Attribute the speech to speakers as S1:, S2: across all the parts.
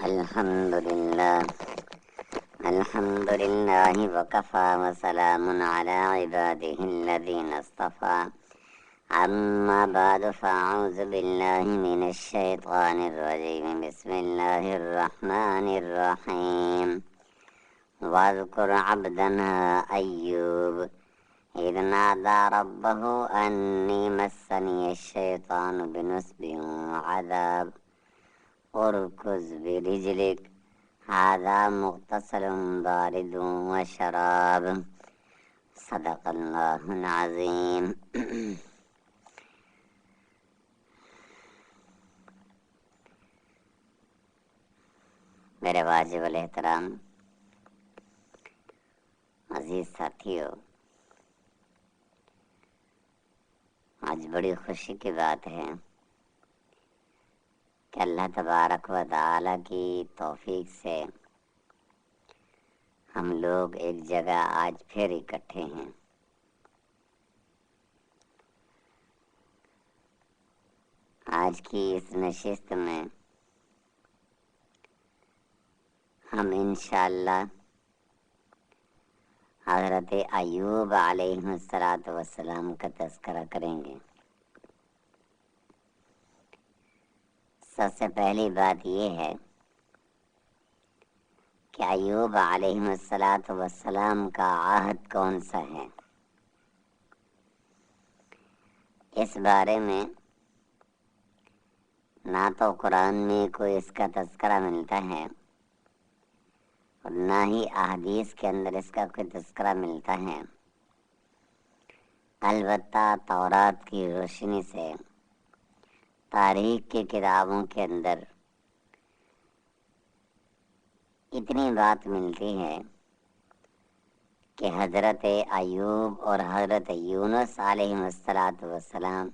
S1: الحمد لله وكفى وسلام على عباده الذين اصطفى أما بعد فأعوذ بالله من الشيطان الرجيم بسم الله الرحمن الرحيم واذكر عبدنا أيوب إذ نادى ربه أني مسني الشيطان بنصب وعذاب اركض برجلك هذا مغتسل بارد وشراب صدق اللہ العظیم. میرے واجب الاحترام عزیز ساتھیو، آج بڑی خوشی کی بات ہے کہ اللہ تبارک و تعالی کی توفیق سے ہم لوگ ایک جگہ آج پھر اکٹھے ہیں. آج کی اس نشست میں ہم انشاءاللہ حضرت ایوب علیہ السلام کا تذکرہ کریں گے. سب سے پہلی بات یہ ہے کہ ایوب علیہ السلام کا عہد کون سا ہے. اس بارے میں نہ تو قرآن میں کوئی اس کا تذکرہ ملتا ہے اور نہ ہی احادیث کے اندر اس کا کوئی تذکرہ ملتا ہے. البتہ تورات کی روشنی سے تاریخ کی کتابوں کے اندر اتنی بات ملتی ہے کہ حضرت ایوب اور حضرت یونس علیہ السلام،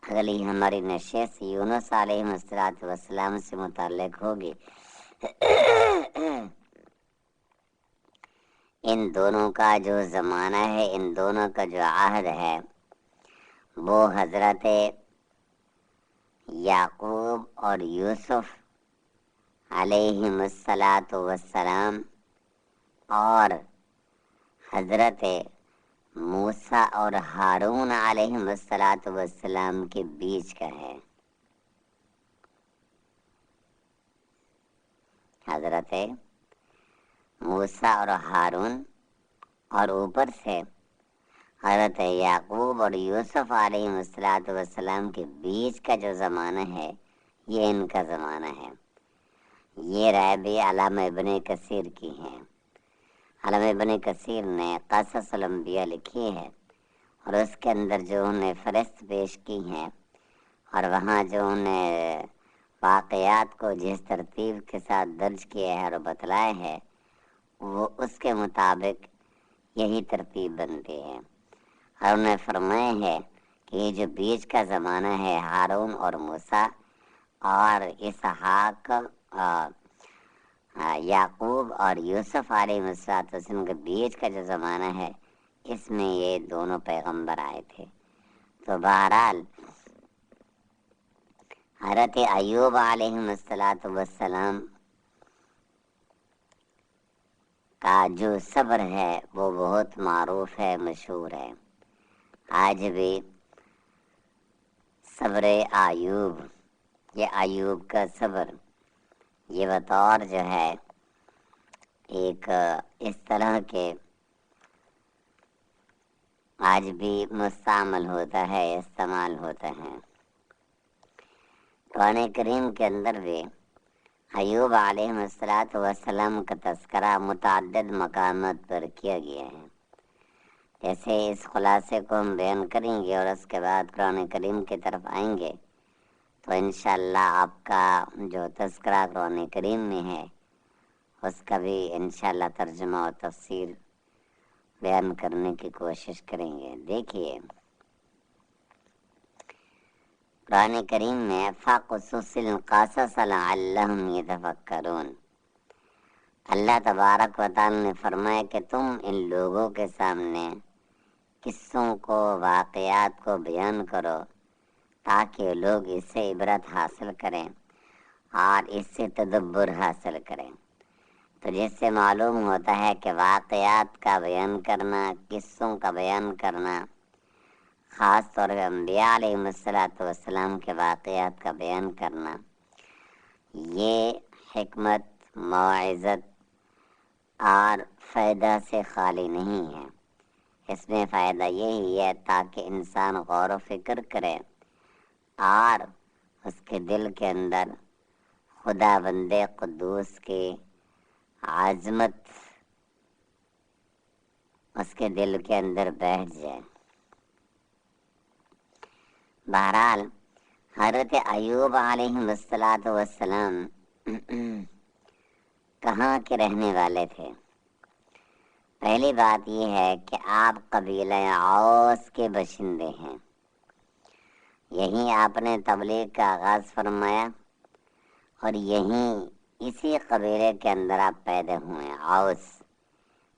S1: اگلی ہماری نشست یونس علیہ السلام سے متعلق ہوگی. ان دونوں کا جو زمانہ ہے، ان دونوں کا جو عہد ہے، وہ حضرت یعقوب اور یوسف علیہ السلام اور حضرت موسیٰ اور ہارون علیہ السلام کے بیچ کا ہے. حضرت موسیٰ اور ہارون اور اوپر سے حضرت یعقوب اور یوسف علیہ السلام کے بیچ کا جو زمانہ ہے، یہ ان کا زمانہ ہے. یہ رائے بھی علامہ ابن کثیر کی ہے. علامہ ابن کثیر نے قصص الانبیاء لکھی ہے اور اس کے اندر جو انہیں فہرست پیش کی ہیں اور وہاں جو انہیں واقعات کو جس ترتیب کے ساتھ درج کیا ہے اور بتلایا ہے، وہ اس کے مطابق یہی ترتیب بنتی ہے. اور انہیں فرمایا ہے کہ یہ جو بیچ کا زمانہ ہے، ہارون اور موسیٰ اور اسحاق، یعقوب اور یوسف علیہ السلام کے بیچ کا جو زمانہ ہے، اس میں یہ دونوں پیغمبر آئے تھے. تو بہرحال حضرت ایوب علیہ السلام کا جو صبر ہے وہ بہت معروف ہے، مشہور ہے. آج بھی صبر ایوب، یہ ایوب کا صبر، یہ بطور جو ہے ایک اس طرح کے آج بھی مستعمل ہوتا ہے، استعمال ہوتا ہے. قرآن کریم کے اندر بھی ایوب علیہ السلام کا تذکرہ متعدد مقامات پر کیا گیا ہے. جیسے اس خلاصے کو ہم بیان کریں گے اور اس کے بعد قرآن کریم کی طرف آئیں گے تو انشاءاللہ آپ کا جو تذکرہ قرآن کریم میں ہے اس کا بھی انشاءاللہ ترجمہ و تفسیر بیان کرنے کی کوشش کریں گے. دیکھیے قرآن کریم میں فَقْصُصِ الْقَصَصَ لَعَلَّهُمْ يَتَفَكَّرُونَ، اللہ تبارک و تعالی نے فرمایا کہ تم ان لوگوں کے سامنے قصوں کو، واقعات کو بیان کرو تاکہ لوگ اس سے عبرت حاصل کریں اور اس سے تدبر حاصل کریں، تو جس سے معلوم ہوتا ہے کہ واقعات کا بیان کرنا، قصوں کا بیان کرنا، خاص طور پہ انبیاء علیہ السلام کے واقعات کا بیان کرنا، یہ حکمت، موعظت اور فائدہ سے خالی نہیں ہے۔ اس میں فائدہ یہی ہے تاکہ انسان غور و فکر کرے اور اس کے دل کے اندر خدا بند قدوس کی عظمت اس کے دل کے اندر بیٹھ جائے۔ بہرحال حضرت ایوب علیہ السلام کہاں کے رہنے والے تھے؟ پہلی بات یہ ہے کہ آپ قبیلہ اوس کے باشندے ہیں، یہیں آپ نے تبلیغ کا آغاز فرمایا اور یہیں اسی قبیلے کے اندر آپ پیدا ہوئے۔ اوس،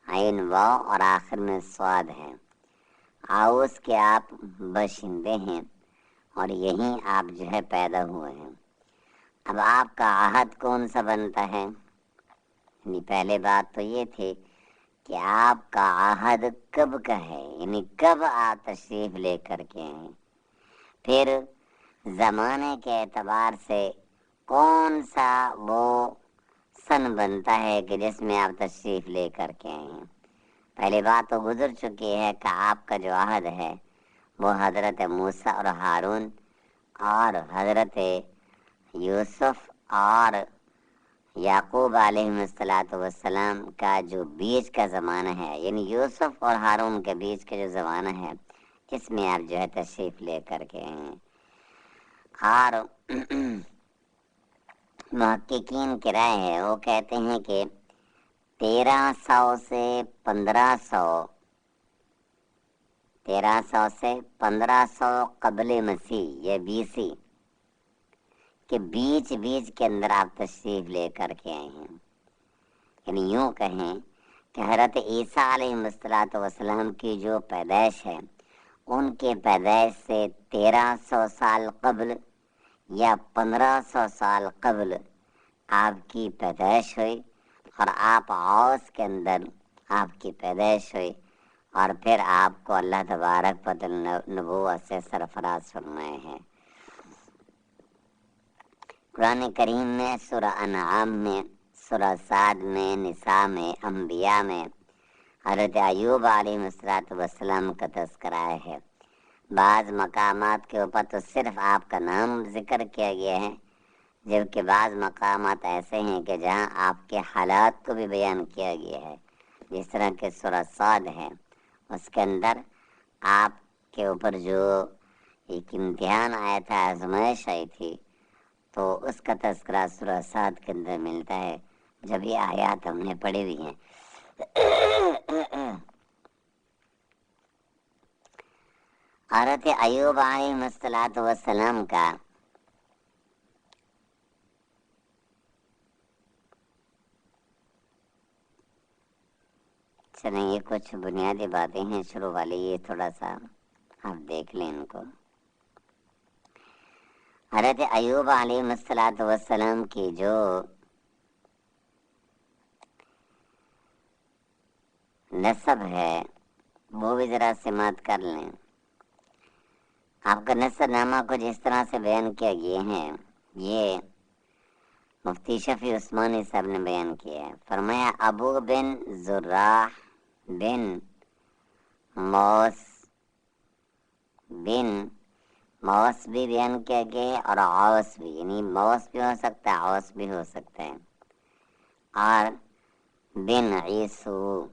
S1: عین واو اور آخر میں صاد ہے، اوس کے آپ باشندے ہیں اور یہیں آپ جو ہے پیدا ہوئے ہیں۔ اب آپ کا عہد کون سا بنتا ہے؟ یعنی پہلے بات تو یہ تھی کہ آپ کا عہد کب کا ہے، یعنی کب آپ تشریف لے کر کے ہیں، پھر زمانے کے اعتبار سے کون سا وہ سن بنتا ہے کہ جس میں آپ تشریف لے کر کے ہیں۔ پہلی بات تو گزر چکی ہے کہ آپ کا جو عہد ہے وہ حضرت موسیٰ اور ہارون اور حضرت یوسف اور یعقوب علیہ السلام کا جو بیچ کا زمانہ ہے، یعنی یوسف اور ہارون کے بیچ کا جو زمانہ ہے، اس میں آپ جو ہے تشریف لے کر کے ہیں۔ اور محققین کی رائے ہے، وہ کہتے ہیں کہ 1300 سے 1500 قبل مسیح یا BC کے بیچ کے اندر آپ تشریف لے کر کے آئے ہیں۔ یعنی یوں کہیں کہ حضرت عیسیٰ علیہ السلام کی جو پیدائش ہے، ان کے پیدائش سے 1300 سال قبل یا 1500 سال قبل آپ کی پیدائش ہوئی اور آپ اوس کے اندر آپ کی پیدائش ہوئی اور پھر آپ کو اللہ تبارک و تعالی نبوت سے سرفراز فرمائے ہیں۔ قرآن کریم میں سورہ انعام میں، سورہ سعد میں، نساء میں، انبیاء میں حضرت ایوب علیہ السلام کا تذکرہ ہے۔ بعض مقامات کے اوپر تو صرف آپ کا نام ذکر کیا گیا ہے، جبکہ بعض مقامات ایسے ہیں کہ جہاں آپ کے حالات کو بھی بیان کیا گیا ہے، جس طرح کہ سورہ صاد ہے، اس کے اندر آپ کے اوپر جو ایک امتحان آیا تھا، آزمائش آئی تھی، تو اس کا تذکرہ سورہ صاد کے اندر ملتا ہے۔ جب یہ آیات ہم نے پڑھی ہوئی ہیں۔ حضرت ایوب علیہ السلام کا چلیں، یہ کچھ بنیادی باتیں ہیں شروع والی، یہ تھوڑا سا آپ دیکھ لیں ان کو۔ حضرت ایوب علیہ السلام کی جو نسب ہے وہ بھی ذرا سماعت کر لیں۔ آپ کا نسب نامہ کچھ اس طرح سے بیان کیا گیا ہے، یہ مفتی شفیع عثمانی صاحب نے بیان کیا ہے۔ فرمایا ابو بن زراح بن موس بھی بیان کیا گیا ہے اور اوس بھی، یعنی موس بھی ہو سکتا ہے، اوس بھی ہو سکتا ہے، اور بن عیسو،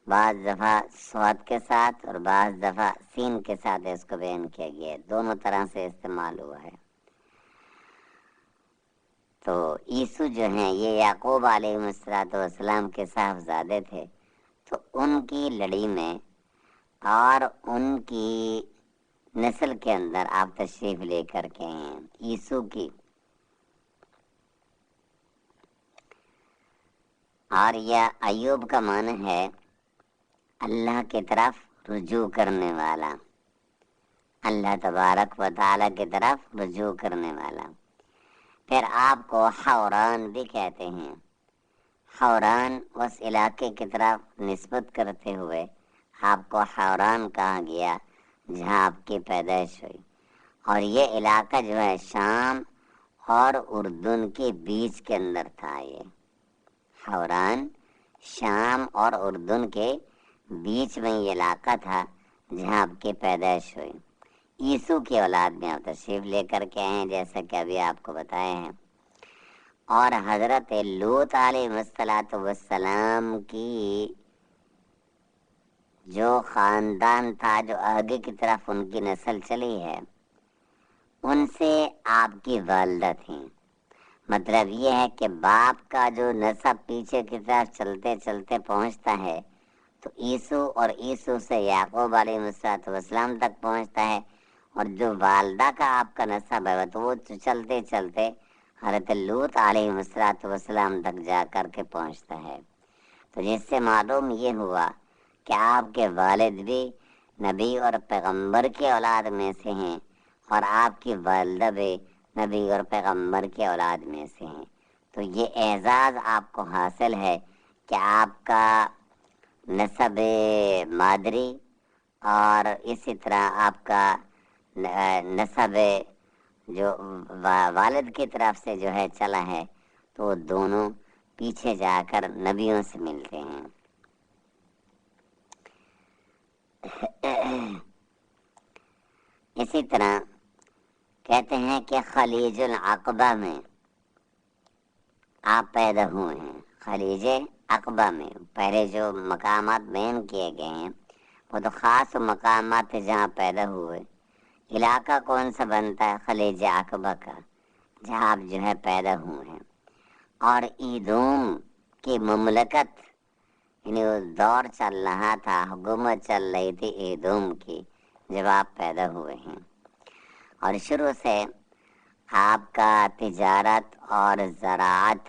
S1: بعض دفعہ سواد کے ساتھ اور بعض دفعہ سین کے ساتھ اس کو بیان کیا گیا ہے، دونوں طرح سے استعمال ہوا ہے۔ تو عیسو جو ہیں یہ یعقوب علیہ السلام کے صاحبزادے تھے، تو ان کی لڑی میں اور ان کی نسل کے اندر آپ تشریف لے کر کے ہیں۔ عیسو کی اور یہ ایوب کا معنی ہے اللہ کی طرف رجوع کرنے والا، اللہ تبارک و تعالی کی طرف رجوع کرنے والا۔ پھر آپ کو حوران بھی کہتے ہیں۔ حوران اس علاقے کی طرف نسبت کرتے ہوئے آپ کو حوران کہا گیا جہاں آپ کی پیدائش ہوئی، اور یہ علاقہ جو ہے شام اور اردن کے بیچ کے اندر تھا۔ یہ حوران شام اور اردن کے بیچ میں یہ علاقہ تھا جہاں آپ کی پیدائش ہوئی۔ عیسو کی اولاد میں آپ تشریف لے کر کے ہیں جیسا کہ ابھی آپ کو بتائے ہیں، اور حضرت لوط علیہ السلام کی جو خاندان تھا، جو آگے کی طرف ان کی نسل چلی ہے، ان سے آپ کی والدہ تھیں۔ مطلب یہ ہے کہ باپ کا جو نسب پیچھے کی طرف چلتے چلتے پہنچتا ہے تو عیسو، اور عیسو سے یعقوب علیہ السلام تک پہنچتا ہے، اور جو والدہ کا آپ کا نسب ہے تو وہ چلتے چلتے حضرت لوط علیہ السلام تک جا کر کے پہنچتا ہے۔ تو جس سے معلوم یہ ہوا کہ آپ کے والد بھی نبی اور پیغمبر کی اولاد میں سے ہیں، اور آپ کی والدہ بھی نبی اور پیغمبر کی اولاد میں سے ہیں۔ تو یہ اعزاز آپ کو حاصل ہے کہ آپ کا نسب مادری اور اسی طرح آپ کا نسب جو والد کی طرف سے جو ہے چلا ہے، تو دونوں پیچھے جا کر نبیوں سے ملتے ہیں۔ اسی طرح کہتے ہیں کہ خلیج العقبہ میں آپ پیدا ہوئے ہیں۔ خلیج عقبہ میں پہلے جو مقامات بیان کیے گئے ہیں وہ تو خاص مقامات جہاں پیدا ہوئے۔ علاقہ کون سا بنتا ہے؟ خلیج عقبہ کا، جہاں آپ جو ہے پیدا ہوئے ہیں۔ اور ایدوم کی مملکت، یعنی وہ دور چل رہا تھا، حکومت چل رہی تھی ایدوم کی جب آپ پیدا ہوئے ہیں، اور شروع سے آپ کا تجارت اور زراعت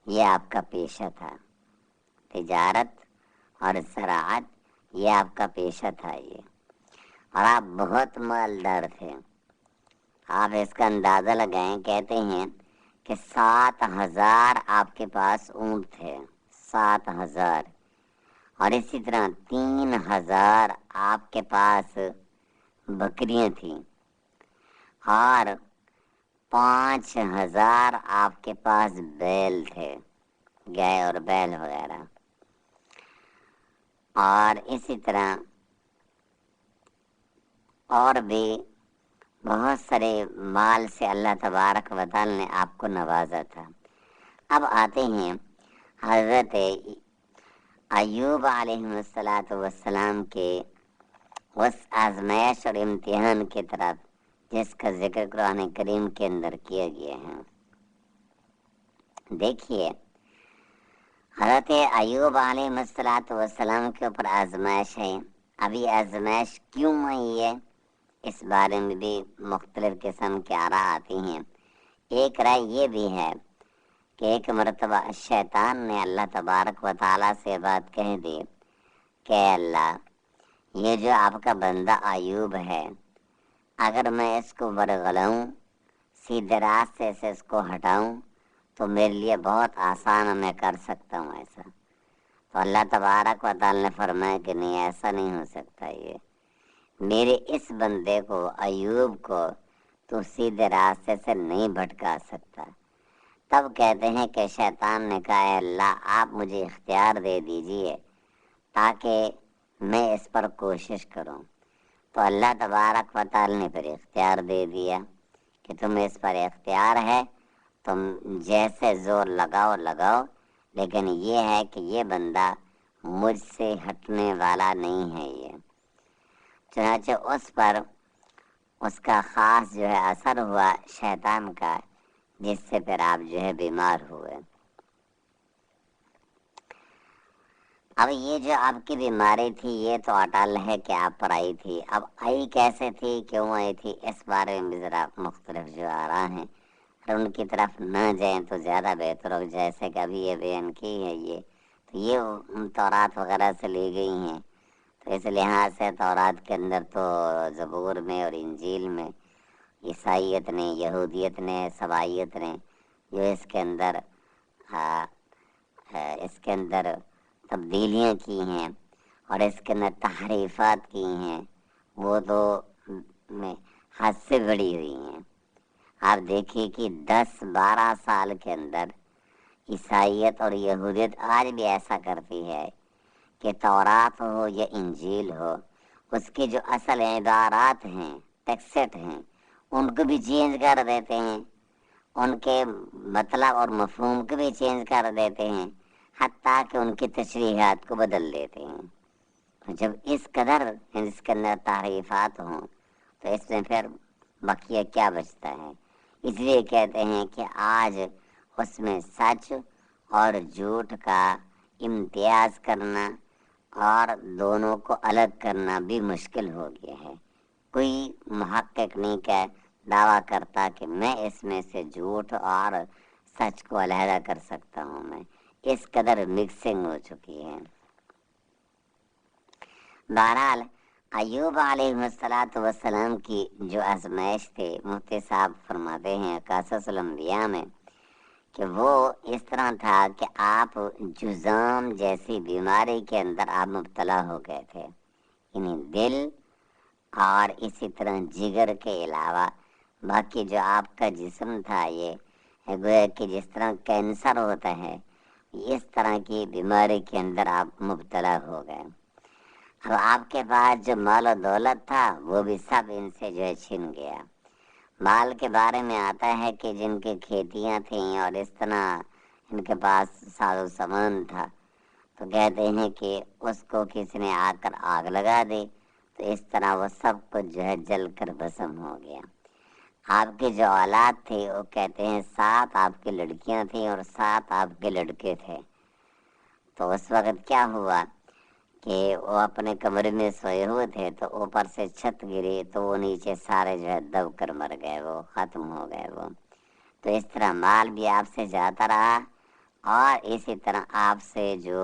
S1: یہ آپ کا پیشہ تھا۔ تجارت اور زراعت یہ آپ کا پیشہ تھا یہ، اور آپ بہت مالدار تھے۔ آپ اس کا اندازہ لگائیں، کہتے ہیں کہ 7,000 آپ کے پاس اونٹ تھے، 7,000، اور اسی طرح 3,000 آپ کے پاس بکریاں تھیں، اور 5,000 آپ کے پاس بیل تھے، گائے اور بیل وغیرہ، اور اسی طرح اور بھی بہت سارے مال سے اللہ تبارک و تعالی نے آپ کو نوازا تھا۔ اب آتے ہیں حضرت ایوب علیہ السلام کے اس آزمائش اور امتحان کی طرف جس کا ذکر قرآن کریم کے اندر کیا گیا ہے۔ دیکھیے حضرت ایوب علیہ السلام کے اوپر آزمائش ہے۔ ابھی آزمائش کیوں آئی ہے اس بارے میں بھی مختلف قسم کے آراء آتی ہیں۔ ایک رائے یہ بھی ہے کہ ایک مرتبہ شیطان نے اللہ تبارک و تعالیٰ سے بات کہہ دی کہ اللہ، یہ جو آپ کا بندہ ایوب ہے، اگر میں اس کو ورگلاؤں، سیدھے راستے سے اس کو ہٹاؤں تو میرے لیے بہت آسان، میں کر سکتا ہوں ایسا۔ تو اللہ تبارک و تعالیٰ نے فرمایا کہ نہیں، ایسا نہیں ہو سکتا، یہ میرے اس بندے کو ایوب کو تو سیدھے راستے سے نہیں بھٹکا سکتا۔ تب کہتے ہیں کہ شیطان نے کہا، اے اللہ، آپ مجھے اختیار دے دیجئے تاکہ میں اس پر کوشش کروں۔ تو اللہ تبارک و تعالی نے پھر اختیار دے دیا کہ تم اس پر اختیار ہے، تم جیسے زور لگاؤ، لیکن یہ ہے کہ یہ بندہ مجھ سے ہٹنے والا نہیں ہے یہ۔ چنانچہ اس پر اس کا خاص جو ہے اثر ہوا شیطان کا، جس سے پھر آپ جو ہے بیمار ہوئے۔ اب یہ جو آپ کی بیماری تھی یہ تو اٹل ہے کہ آپ پر آئی تھی، اب آئی کیسے تھی، کیوں آئی تھی، اس بارے میں بھی ذرا مختلف جو آراء ہیں، ان کی طرف نہ جائیں تو زیادہ بہتر ہو۔ جیسے کہ ابھی یہ بیان کی ہے یہ تورات وغیرہ سے لی گئی ہیں، تو اس لحاظ سے تورات کے اندر تو زبور میں اور انجیل میں عیسائیت نے، یہودیت نے، سبائیت نے جو اس کے اندر تبدیلیاں کی ہیں اور اس کے اندر تحریفات کی ہیں، وہ تو میں حد سے بڑی ہوئی ہیں۔ آپ دیکھیے کہ 10-12 سال کے اندر عیسائیت اور یہودیت آج بھی ایسا کرتی ہے کہ تورات ہو یا انجیل ہو، اس کی جو اصل عبارات ہیں، ٹیکسٹ ہیں، ان کو بھی چینج کر دیتے ہیں، ان کے مطلب اور مفہوم کو بھی چینج کر دیتے ہیں، حتیٰ کہ ان کی تشریحات کو بدل دیتے ہیں۔ جب اس قدر اس کے اندر تعریفات ہوں تو اس میں پھر بقیہ کیا بچتا ہے؟ اس لیے کہتے ہیں کہ آج اس میں سچ اور جھوٹ کا امتیاز کرنا اور دونوں کو الگ کرنا بھی مشکل ہو گیا ہے۔ کوئی محقق نہیں کہ دعویٰ کرتا کہ میں اس میں سے جھوٹ اور سچ کو علیحدہ کر سکتا ہوں۔ میں اس قدر مکسنگ ہو چکی ہے۔ بہرحال ایوب علیہ السلام کی جو آزمائش تھی، مفتی صاحب فرماتے ہیں قصص الانبیاء میں کہ وہ اس طرح تھا کہ آپ جذام جیسی بیماری کے اندر آپ مبتلا ہو گئے تھے، یعنی دل اور اسی طرح جگر کے علاوہ باقی جو آپ کا جسم تھا، یہ گویا کہ جس طرح کینسر ہوتا ہے، اس طرح کی بیماری کے اندر آپ مبتلا ہو گئے۔ اب آپ کے پاس جو مال و دولت تھا وہ بھی سب ان سے جو ہے چھن گیا۔ مال کے بارے میں آتا ہے کہ جن کی کھیتیاں تھیں اور اس طرح ان کے پاس ساز و سامان تھا، تو کہتے ہیں کہ اس کو کسی نے آ کر آگ لگا دی، تو اس طرح وہ سب کچھ جو ہے جل کر بھسم ہو گیا۔ آپ کی جو اولاد تھی، وہ کہتے ہیں 7 آپ کی لڑکیاں تھیں اور 7 آپ کے لڑکے تھے۔ تو اس وقت کیا ہوا کہ وہ اپنے کمرے میں سوئے ہوئے تھے، تو اوپر سے چھت گری تو وہ نیچے سارے جو ہے دب کر مر گئے، وہ ختم ہو گئے وہ۔ تو اس طرح مال بھی آپ سے جاتا رہا اور اسی طرح آپ سے جو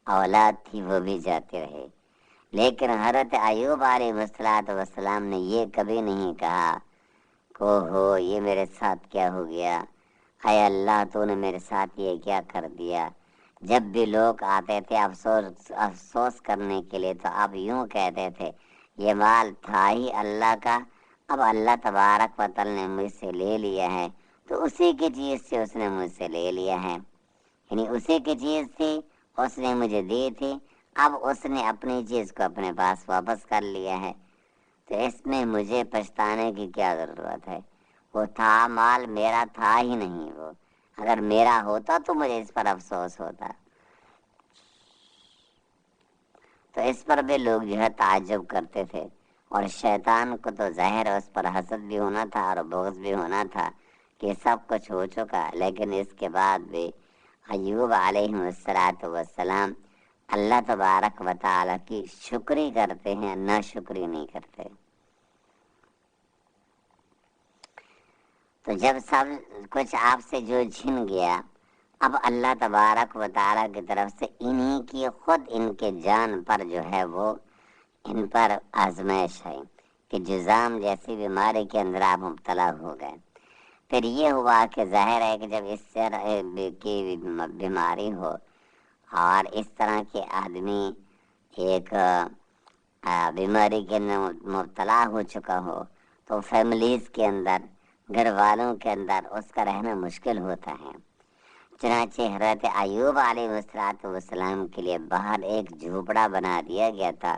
S1: اولاد تھی وہ بھی جاتے رہے۔ لیکن حضرت ایوب علیہ السلام نے یہ کبھی نہیں کہا کہ ہو یہ میرے ساتھ کیا ہو گیا، اے اللہ تو نے میرے ساتھ یہ کیا کر دیا۔ جب بھی لوگ آتے تھے افسوس کرنے کے لیے تو آپ یوں کہتے تھے یہ مال تھا ہی اللہ کا، اب اللہ تبارک و تعالی نے مجھ سے لے لیا ہے، تو اسی کی چیز سے اس نے مجھ سے لے لیا ہے، یعنی اسی کی چیز تھی اس نے مجھے دی تھی، اب اس نے اپنی چیز کو اپنے پاس واپس کر لیا ہے، تو اس میں مجھے پچھتانے کی کیا ضرورت ہے؟ وہ تھا مال میرا تھا ہی نہیں، وہ اگر میرا ہوتا تو مجھے اس پر افسوس ہوتا۔ تو اس پر بھی لوگ جو ہے تعجب کرتے تھے، اور شیطان کو تو ظاہر اس پر حسد بھی ہونا تھا اور بغض بھی ہونا تھا کہ سب کچھ ہو چکا، لیکن اس کے بعد بھی ایوب علیہ السلام اللہ تبارک و تعالی کی شکری کرتے ہیں، نہ شکری نہیں کرتے۔ تو جب سب کچھ آپ سے جو چھن گیا، اب اللہ تبارک و تعالی کی طرف سے انہی کی خود ان کے جان پر جو ہے وہ ان پر آزمائش ہے کہ جذام جیسی بیماری کے اندر آپ مبتلا ہو گئے۔ پھر یہ ہوا کہ ظاہر ہے کہ جب اس طرح کی بیماری ہو اور اس طرح کے آدمی ایک بیماری کے اندر مبتلا ہو چکا ہو تو فیملیز کے اندر، گھر والوں کے اندر اس کا رہنا مشکل ہوتا ہے۔ چنانچہ حضرت ایوب علیہ السلام کے لیے باہر ایک جھوپڑا بنا دیا گیا تھا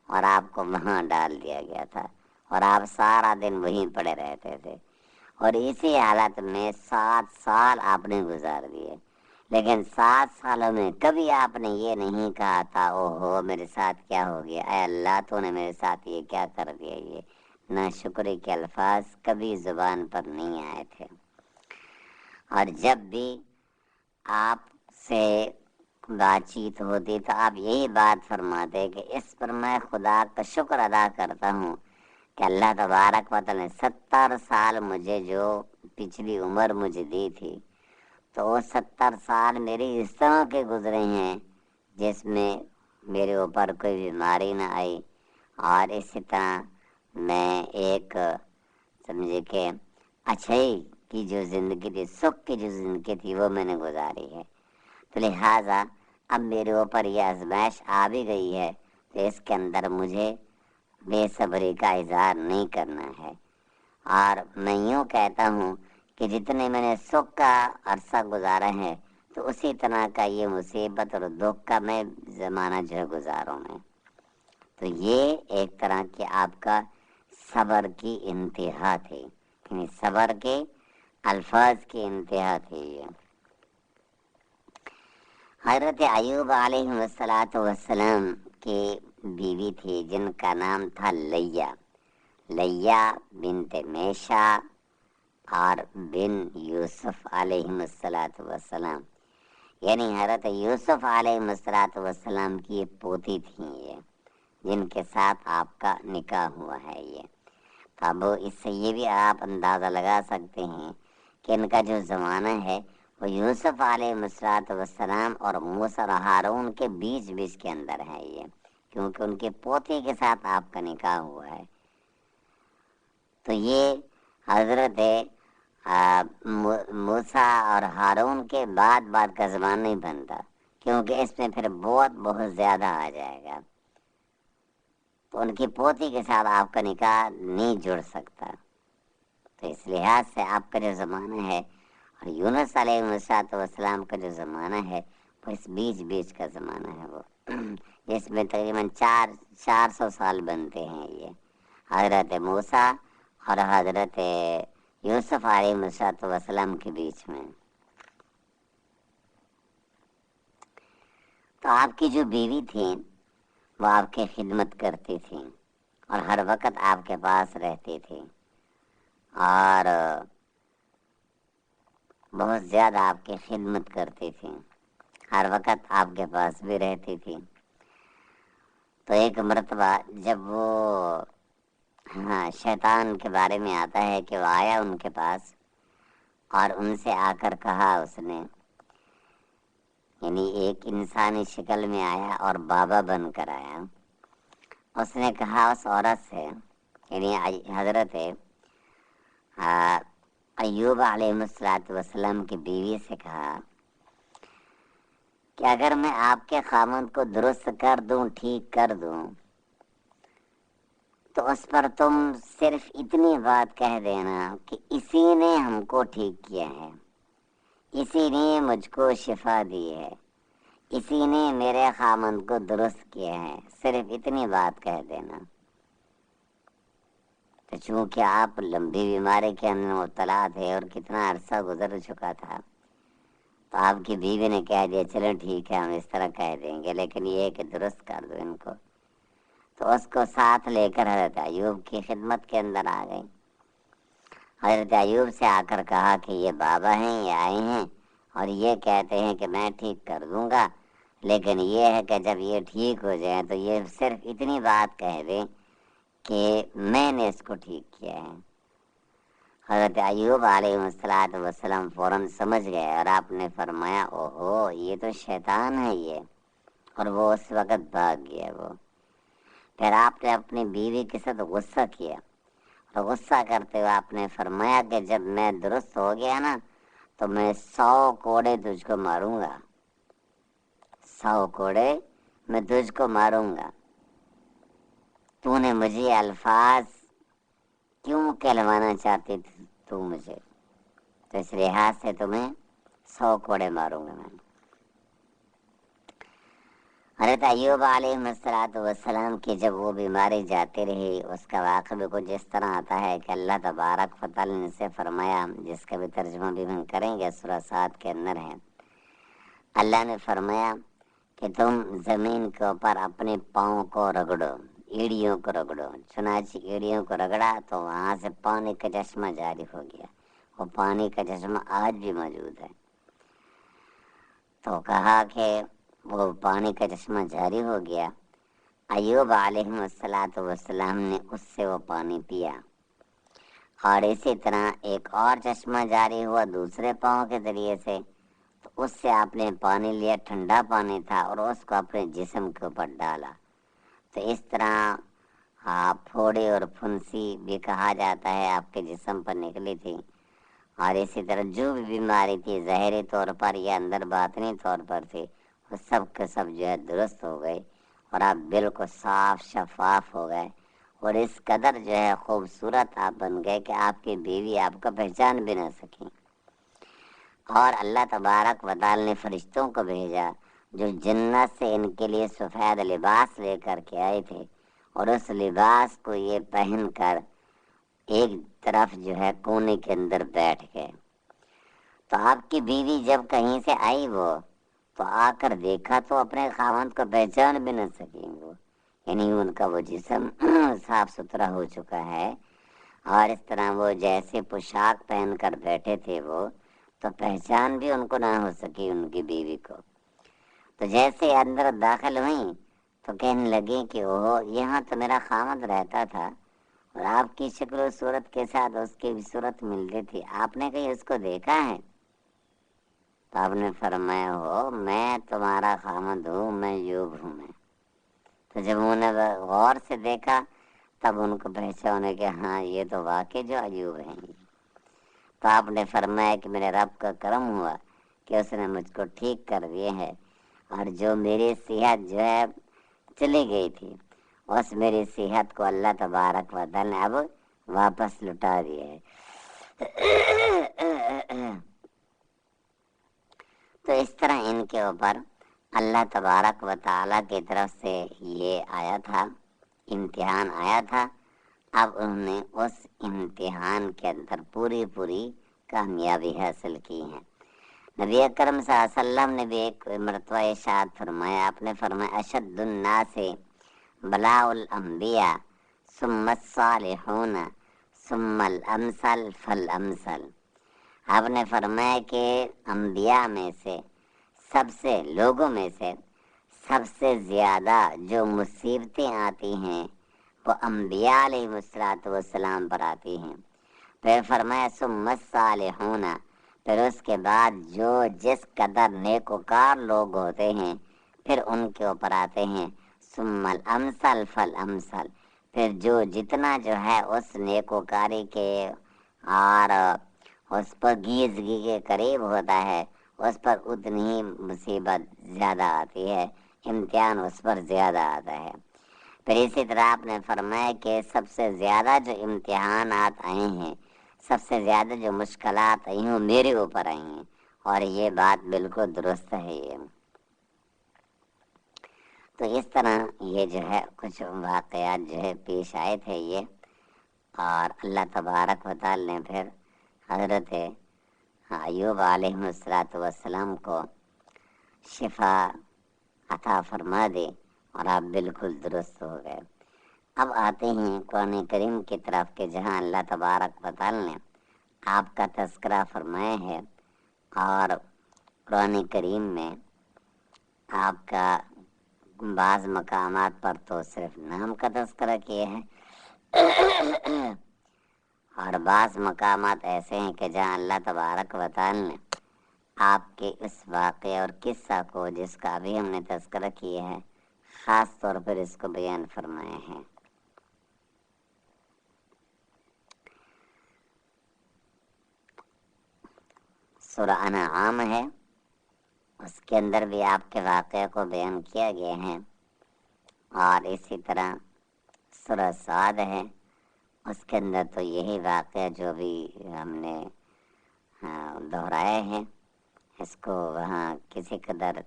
S1: اور آپ کو وہاں ڈال دیا گیا تھا، اور آپ سارا دن وہیں پڑے رہتے تھے، اور اسی حالت میں 7 سال آپ نے گزار دیے۔ لیکن 7 سالوں میں کبھی آپ نے یہ نہیں کہا تھا او ہو میرے ساتھ کیا ہو گیا، اے اللہ تو نے میرے ساتھ یہ کیا کر دیا۔ یہ نہ شکر کے الفاظ کبھی زبان پر نہیں آئے تھے۔ اور جب بھی آپ سے بات چیت ہوتی تو آپ یہی بات فرماتے کہ اس پر میں خدا کا شکر ادا کرتا ہوں کہ اللہ تبارک و تعالی نے 70 سال مجھے جو پچھلی عمر مجھے دی تھی، تو وہ 70 سال میری اس طرح کے گزرے ہیں جس میں میرے اوپر کوئی بیماری نہ آئی، اور اسی طرح میں ایک سمجھے کہ اچھائی کی جو زندگی تھی، سکھ کی جو زندگی تھی وہ میں نے گزاری ہے، تو لہٰذا اب میرے اوپر یہ آزمائش آ بھی گئی ہے، تو اس کے اندر مجھے بے صبری کا اظہار نہیں کرنا ہے۔ اور میں یوں کہتا ہوں کہ جتنے میں نے سکھ کا عرصہ گزارا ہے، تو اسی طرح کا یہ مصیبت اور دکھ کا میں زمانہ جو ہے گزاروں میں۔ تو یہ ایک طرح کی آپ کا صبر کی انتہا تھی، یعنی صبر کے الفاظ کی انتہا تھی یہ۔ حضرت ایوب علیہ السلام کی بیوی تھی جن کا نام تھا لیہ بنت میشا اور بن یوسف علیہ السلام، یعنی حضرت یوسف علیہ السلام کی پوتی تھیں یہ، جن کے ساتھ آپ کا نکاح ہوا ہے یہ۔ تو اب اس سے یہ بھی آپ اندازہ لگا سکتے ہیں کہ ان کا جو زمانہ ہے وہ یوسف علیہ السلام اور موسیٰ اور ہارون کے بیچ کے اندر ہے یہ، کیونکہ ان کے پوتے کے ساتھ آپ کا نکاح ہوا ہے۔ تو یہ حضرت موسیٰ اور ہارون کے بعد کا زمانہ نہیں بنتا، کیونکہ اس میں پھر بہت زیادہ آ جائے گا، تو ان کی پوتی کے ساتھ آپ کا نکاح نہیں جڑ سکتا۔ تو اس لحاظ سے آپ کا جو زمانہ ہے اور یونس علیہ السلام کا جو زمانہ ہے وہ اس بیچ کا زمانہ ہے، وہ جس میں تقریباً 400 سال بنتے ہیں یہ حضرت موسیٰ اور حضرت یوسف علیہ السلام کے بیچ میں۔ تو آپ کی جو بیوی تھی وہ آپ کی خدمت کرتی تھی اور ہر وقت آپ کے پاس رہتی تھی اور بہت زیادہ آپ کی خدمت کرتی تھی، ہر وقت آپ کے پاس بھی رہتی تھی۔ تو ایک مرتبہ جب وہ شیطان کے بارے میں آتا ہے کہ وہ آیا ان کے پاس اور ان سے آ کر کہا، اس نے یعنی ایک انسانی شکل میں آیا اور بابا بن کر آیا، اس نے کہا اس عورت سے، یعنی حضرت ایوب علیہ السلام کی بیوی سے کہا کہ اگر میں آپ کے خامند کو درست کر دوں، ٹھیک کر دوں، تو اس پر تم صرف اتنی بات کہہ دینا کہ اسی نے ہم کو ٹھیک کیا ہے، اسی نے مجھ کو شفا دی ہے، اسی نے میرے خامند کو درست کیا ہے، صرف اتنی بات کہہ دینا۔ تو چونکہ آپ لمبی بیماری کے اندر مبتلا تھے اور کتنا عرصہ گزر چکا تھا، تو آپ کی بیوی نے کہہ دیا چلو ٹھیک ہے ہم اس طرح کہہ دیں گے، لیکن یہ کہ درست کر دو ان کو۔ تو اس کو ساتھ لے کر حضرت ایوب کی خدمت کے اندر آ گئی۔ حضرت ایوب سے آ کر کہا کہ یہ بابا ہیں، یہ آئے ہیں اور یہ کہتے ہیں کہ میں ٹھیک کر دوں گا، لیکن یہ ہے کہ جب یہ ٹھیک ہو جائیں تو یہ صرف اتنی بات کہہ دیں کہ میں نے اس کو ٹھیک کیا ہے۔ حضرت ایوب علیہ السلام فوراً سمجھ گئے اور آپ نے فرمایا اوہو یہ تو شیطان ہے یہ، اور وہ اس وقت بھاگ گیا۔ وہ پھر آپ نے اپنی بیوی کے ساتھ غصہ کیا اور غصہ کرتے ہوئے آپ نے فرمایا کہ جب میں درست ہو گیا نا تو میں 100 کوڑے تجھ کو ماروں گا، 100 کوڑے میں تجھ کو ماروں گا، تو نے مجھے الفاظ کیوں کہلوانا چاہتی تھی تو مجھے، تو اس لحاظ سے تمہیں 100 کوڑے ماروں گا میں۔ حضرت ایوب علیہ السلام کی جب وہ بیماری جاتی رہی، اس کا واقعہ بھی کچھ اس طرح آتا ہے کہ اللہ تبارک و تعالی نے سے فرمایا، جس کا بھی ترجمہ بھی ہم کریں گے، سورہ 7 کے اندر ہے، اللہ نے فرمایا کہ تم زمین کے اوپر اپنے پاؤں کو رگڑو، ایڑیوں کو رگڑو۔ چنانچہ ایڑیوں کو رگڑا تو وہاں سے پانی کا چشمہ جاری ہو گیا، وہ پانی کا چشمہ آج بھی موجود ہے۔ تو کہا کہ وہ پانی کا چشمہ جاری ہو گیا، ایوب علیہ السلام نے اس سے وہ پانی پیا، اور اسی طرح ایک اور چشمہ جاری ہوا دوسرے پاؤں کے ذریعے سے، تو اس سے آپ نے پانی لیا، ٹھنڈا پانی تھا، اور اس کو اپنے جسم کے اوپر ڈالا۔ تو اس طرح پھوڑے اور پھنسی بھی کہا جاتا ہے آپ کے جسم پر نکلی تھی، اور اسی طرح جو بھی بیماری تھی ظاہری طور پر یا اندر باطنی طور پر تھی وہ سب کے سب جو ہے درست ہو گئی، اور آپ بالکل صاف شفاف ہو گئے، اور اس قدر جو ہے خوبصورت آپ بن گئے کہ آپ کی بیوی آپ کو پہچان بھی نہ سکی۔ اور اللہ تبارک و تعالی نے فرشتوں کو بھیجا جو جنت سے ان کے لیے سفید لباس لے کر کے آئے تھے، اور اس لباس کو یہ پہن کر ایک طرف جو ہے کونے کے اندر بیٹھ گئے۔ تو آپ کی بیوی جب کہیں سے آئی وہ تو آ کر دیکھا تو اپنے خاوند کو پہچان بھی نہ سکی وہ، یعنی ان کا وہ جسم صاف ستھرا ہو چکا ہے، اور اس طرح وہ جیسے پوشاک پہن کر بیٹھے تھے وہ تو پہچان بھی ان کو نہ ہو سکی ان کی بیوی کو۔ تو جیسے اندر داخل ہوئیں تو کہنے لگے کہ اوہ یہاں تو میرا خاوند رہتا تھا، اور آپ کی شکل و صورت کے ساتھ اس کی بھی صورت ملتی تھی، آپ نے کہیں اس کو دیکھا ہے؟ تو آپ نے فرمایا ہو میں تمہارا خاوند ہوں، میں ایوب ہوں میں۔ تو جب انہوں نے غور سے دیکھا تب ان کو پہچانے کہ ہاں یہ تو واقعی جو ایوب ہیں۔ تو آپ نے فرمایا کہ میرے رب کا کرم ہوا کہ اس نے مجھ کو ٹھیک کر دیے ہے، اور جو میری صحت جو ہے چلی گئی تھی اس میری صحت کو اللہ تبارک و تعالی نے اب واپس لٹا دیا ہے۔ تو اس طرح ان کے اوپر اللہ تبارک و تعالی کی طرف سے یہ آیا تھا، امتحان آیا تھا۔ اب انہوں نے اس امتحان کے اندر پوری کامیابی حاصل کی ہے۔ نبی اکرم صلی اللہ علیہ وسلم نے بھی ایک مرتبہ ارشاد فرمایا، آپ نے فرمایا اشد الناس بلاء الانبیاء ثم الصالحون ثم الامثل فالامثل۔ آپ نے فرمایا کہ انبیاء میں سے سب سے لوگوں میں سے سب سے زیادہ جو مصیبتیں آتی ہیں وہ انبیاء علیہ السلام پر آتی ہیں۔ پھر فرمایا ثم الصالحون، پھر اس کے بعد جو جس قدر نیکوکار لوگ ہوتے ہیں پھر ان کے اوپر آتے ہیں، ثم الامثل فالامثل، پھر جو جتنا جو ہے اس نیکوکاری کے اور اس پر گیزگی کے قریب ہوتا ہے اس پر اتنی ہی مصیبت زیادہ آتی ہے، امتحان اس پر زیادہ آتا ہے۔ پھر اسی طرح آپ نے فرمایا کہ سب سے زیادہ جو امتحانات آئے ہیں، سب سے زیادہ جو مشکلات آئی ہیں میرے اوپر آئی ہیں، اور یہ بات بالکل درست ہے یہ۔ تو اس طرح یہ جو ہے کچھ واقعات جو ہے پیش آئے تھے یہ، اور اللہ تبارک و تعالی نے پھر حضرت ایوب علیہ السلام کو شفا عطا فرما دی اور آپ بالکل درست ہو گئے۔ اب آتے ہیں قرآن کریم کی طرف کہ جہاں اللہ تبارک و تعالی نے آپ کا تذکرہ فرمایا ہے، اور قرآن کریم میں آپ کا بعض مقامات پر تو صرف نام کا تذکرہ کیا ہے، اور بعض مقامات ایسے ہیں کہ جہاں اللہ تبارک و تعالی نے آپ کے اس واقعے اور قصہ کو جس کا ابھی ہم نے تذکرہ کیا ہے خاص طور پر اس کو بیان فرمائے ہیں۔ سورہ انعام ہے، اس کے اندر بھی آپ کے واقعے کو بیان کیا گیا ہے، اور اسی طرح سورہ صاد ہے، اس کے اندر تو یہی واقعہ جو بھی ہم نے دہرائے ہیں اس کو وہاں کسی قدر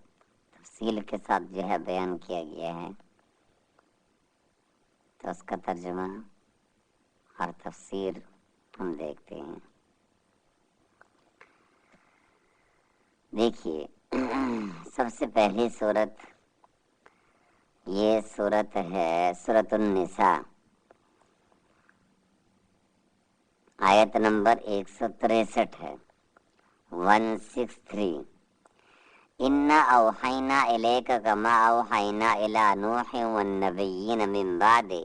S1: تفصیل کے ساتھ جو ہے بیان کیا گیا ہے، تو اس کا ترجمہ اور تفسیر ہم دیکھتے ہیں۔ دیکھیے سب سے پہلی صورت یہ صورت ہے سورۃ النساء، آیت نمبر 163 ہے، 163۔ اِنَّا أَوْحَيْنَا إِلَيْكَ كَمَا أَوْحَيْنَا إِلَى نُوحٍ وَالنَّبِيِّينَ مِن بَعْدِهِ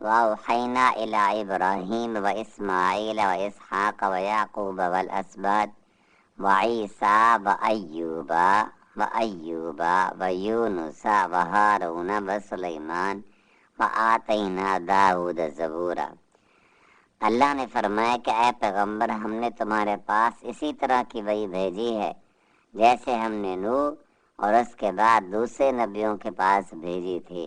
S1: وَأَوْحَيْنَا إِلَى إِبْرَاهِيمَ وَإِسْمَاعِيلَ وَإِسْحَاقَ وَيَعْقُوبَ وَالْأَسْبَاطِ وَعِيسَى وَأَيُّوبَ وَيُونُسَ وَهَارُونَ وَسُلَيْمَانَ وآتینا داؤد زبورا۔ اللہ نے فرمایا کہ اے پیغمبر ہم نے تمہارے پاس اسی طرح کی وحی بھیجی ہے جیسے ہم نے نوح اور اس کے بعد دوسرے نبیوں کے پاس بھیجی تھی۔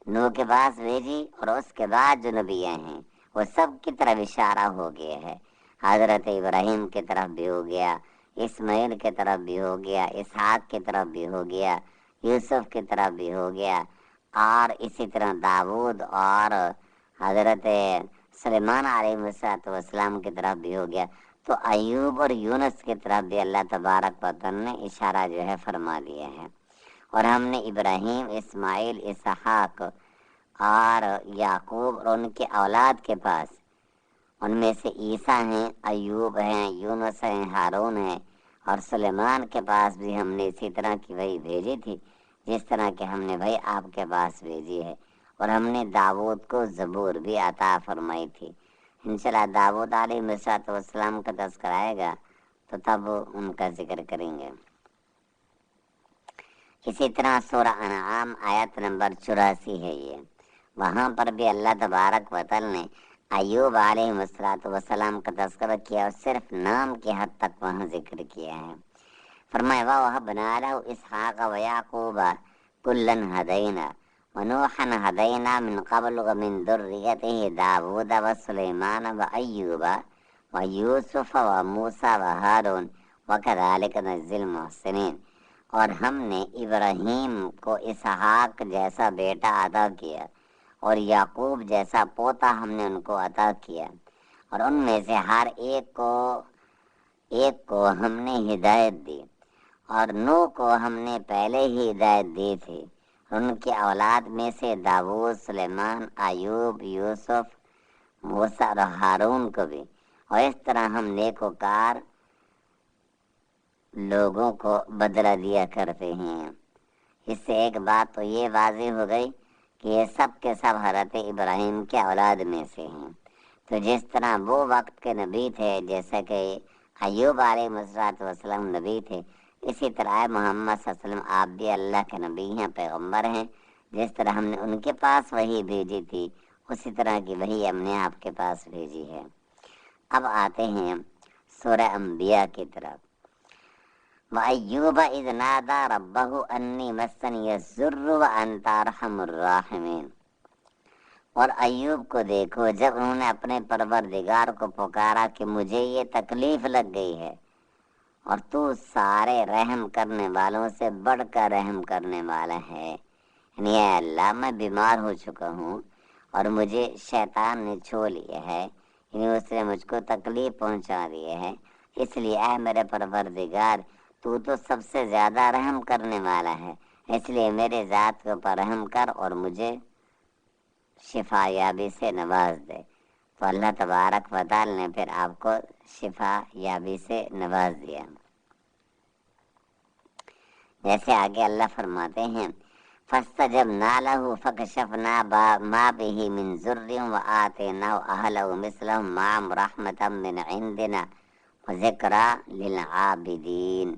S1: نوح کے پاس بھیجی اور اس کے بعد جو نبیاں ہیں وہ سب کی طرف اشارہ ہو گیا ہے۔ حضرت ابراہیم کی طرف بھی ہو گیا، اسماعیل کی طرف بھی ہو گیا، اسحاق کی طرف بھی ہو گیا، یوسف کی طرف بھی ہو گیا، اور اسی طرح داؤد اور حضرت سلیمان علیہ السلام کی طرف بھی ہو گیا۔ تو ایوب اور یونس کی طرف بھی اللہ تبارک و تعالی نے اشارہ جو ہے فرما دیا ہے۔ اور ہم نے ابراہیم، اسماعیل، اسحاق اور یعقوب اور ان کے اولاد کے پاس، ان میں سے عیسیٰ ہیں، ایوب ہیں، یونس ہیں، ہارون ہیں، اور سلیمان کے پاس بھی ہم نے اسی طرح کی وحی بھیجی تھی جس طرح کہ ہم نے وحی آپ کے پاس بھیجی ہے۔ اور ہم نے داؤد کو زبور بھی عطا فرمائی تھی۔ انشاءاللہ داؤد علیہ السلام کا تذکرہ آئے گا تو تب ان کا ذکر کریں گے۔ اسی طرح سورہ انعام آیت نمبر 84 ہے یہ، وہاں پر بھی اللہ تبارک و تعالی نے ایوب علیہ السلام کا تذکرہ کیا اور صرف نام کی حد تک وہاں ذکر کیا ہے۔ فرمایا وَوَهَبْنَا لَهُ إِسْحَاقَ وَيَعْقُوبَ كُلًّا هَدَيْنَا وَنُوحًا هَدَيْنَا مِنْ قَبْلُ وَمِنْ ذُرِّيَّتِهِ دَاوُودَ وَسُلَيْمَانَ وَأَيُّوبَ وَيُوسُفَ وَمُوسَى وَهَارُونَ وَكَذَلِكَ نَجْزِي الْمُحْسِنِينَ۔ اور ہم نے ابراہیم کو اسحاق جیسا بیٹا عطا کیا اور یعقوب جیسا پوتا ہم نے ان کو عطا کیا، اور ان میں سے ہر ایک کو ہم نے ہدایت دی، اور نوح کو ہم نے پہلے ہی ہدایت دی تھی۔ ان کی اولاد میں سے داؤد، سلیمان، ایوب، یوسف، موسیٰ اور ہارون کو بھی، اور اس طرح ہم نیکوکار لوگوں کو بدلہ دیا کرتے ہیں۔ اس سے ایک بات تو یہ واضح ہو گئی کہ یہ سب کے سب حضرت ابراہیم کے اولاد میں سے ہیں۔ تو جس طرح وہ وقت کے نبی تھے، جیسا کہ ایوب علیہ السلام نبی تھے، اسی طرح محمد صلی اللہ علیہ وسلم آپ بھی اللہ کے نبی ہیں، پیغمبر ہیں۔ جس طرح ہم نے ان کے پاس وحی بھیجی تھی اسی طرح کی وحی ہم نے آپ کے پاس بھیجی ہے۔ اب آتے ہیں سورہ انبیاء کی طرف۔ وَأَيُّوبَ إِذْ نَادَى رَبَّهُ أَنِّي مَسَّنِيَ الضُّرُّ وَأَنْتَ أَرْحَمُ الرَّاحِمِينَ۔ اور ایوب کو دیکھو جب انہوں نے اپنے پروردگار کو پکارا کہ مجھے یہ تکلیف لگ گئی ہے اور تو سارے رحم کرنے والوں سے بڑھ کر رحم کرنے والا ہے، یعنی اے اللہ میں بیمار ہو چکا ہوں اور مجھے شیطان نے چھو لیا ہے، یعنی اس نے مجھ کو تکلیف پہنچا دی ہے، اس لیے اے میرے پروردگار تو سب سے زیادہ رحم کرنے والا ہے، اس لیے میرے ذات کے اوپر رحم کر اور مجھے شفا یابی سے نواز دے۔ تو اللہ تبارک و تعالی نے پھر آپ کو شفا یابی سے نواز دیا۔ جیسے آگے اللہ فرماتے ہیں فَاسْتَجَبْنَا لَهُ فَكَشَفْنَا مَا بِهِ مِنْ ضُرٍّ وَآتَيْنَاهُ أَهْلَهُ مِثْلَهُم مَّعَهُمْ رَحْمَةً مِّنْ عِندِنَا وَذِكْرَىٰ لِلْعَابِدِينَ۔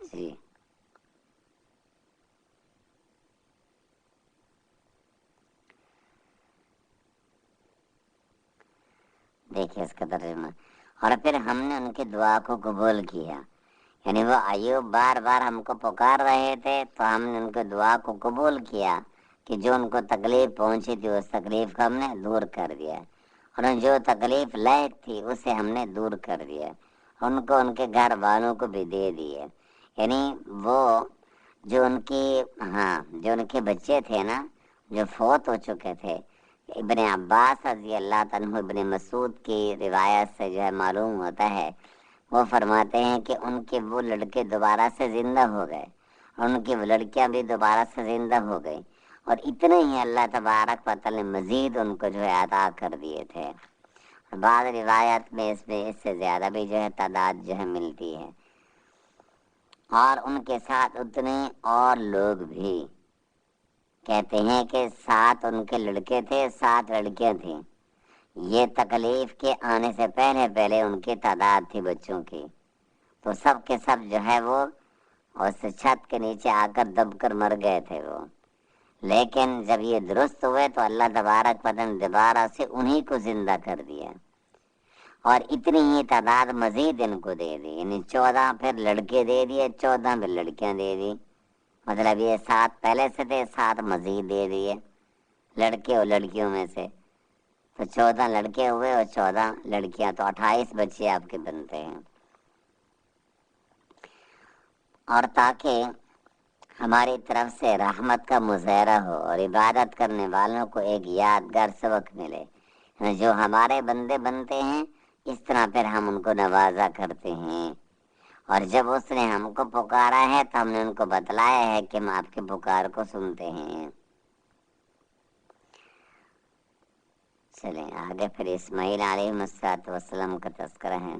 S1: جی دیکھیے اس کا ترجمہ۔ اور پھر ہم نے ان کی دعا کو قبول کیا، یعنی وہ ایوب بار بار ہم کو پکار رہے تھے تو ہم نے ان کی دعا کو قبول کیا کہ جو ان کو تکلیف پہنچی تھی اس تکلیف کو ہم نے دور کر دیا، اور جو تکلیف لائق تھی اسے ہم نے دور کر دیا، ان کو ان کے گھر والوں کو بھی دے دیے، یعنی وہ جو ان کے بچے تھے نا جو فوت ہو چکے تھے۔ ابن عباس رضی اللہ عنہ ابن مسعود کی روایت سے جو ہے معلوم ہوتا ہے، وہ فرماتے ہیں کہ ان کے وہ لڑکے دوبارہ سے زندہ ہو گئے اور ان کی وہ لڑکیاں بھی دوبارہ سے زندہ ہو گئی، اور اتنے ہی اللہ تبارک و تعالی نے مزید ان کو جو ہے عطا کر دیے تھے۔ بعض روایت میں اس سے زیادہ بھی جو ہے تعداد جو ہے ملتی ہے، اور ان کے ساتھ اتنے اور لوگ بھی کہتے ہیں کہ 7 ان کے لڑکے تھے، 7 لڑکیاں تھیں، یہ تکلیف کے آنے سے پہلے پہلے ان کی تعداد تھی بچوں کی، تو سب کے سب جو ہے وہ اس چھت کے نیچے آ کر دب کر مر گئے تھے وہ. لیکن جب یہ درست ہوئے تو اللہ تبارک پتن دوبارہ سے انہی کو زندہ کر دیا، اور اتنی ہی تعداد مزید ان کو دے دی، یعنی 14 پھر لڑکے دے دیے، 14 پھر لڑکیاں دے دی. مطلب یہ 7 پہلے سے تھے، 7 مزید دے دیے لڑکے اور لڑکیوں میں سے، تو 14 لڑکے ہوئے اور 14 لڑکیاں، تو 28 بچے آپ کے بنتے ہیں. اور تاکہ ہماری طرف سے رحمت کا مظاہرہ ہو اور عبادت کرنے والوں کو ایک یادگار سبق ملے، جو ہمارے بندے بنتے ہیں اس طرح پھر ہم ان کو نوازا کرتے ہیں. اور جب اس نے ہم کو پکارا ہے تو ہم نے ان کو بتلایا ہے کہ ہم آپ کے پکار کو سنتے ہیں. چلیں آگے پھر اسماعیل علیہ السلام کا تذکرہ ہے،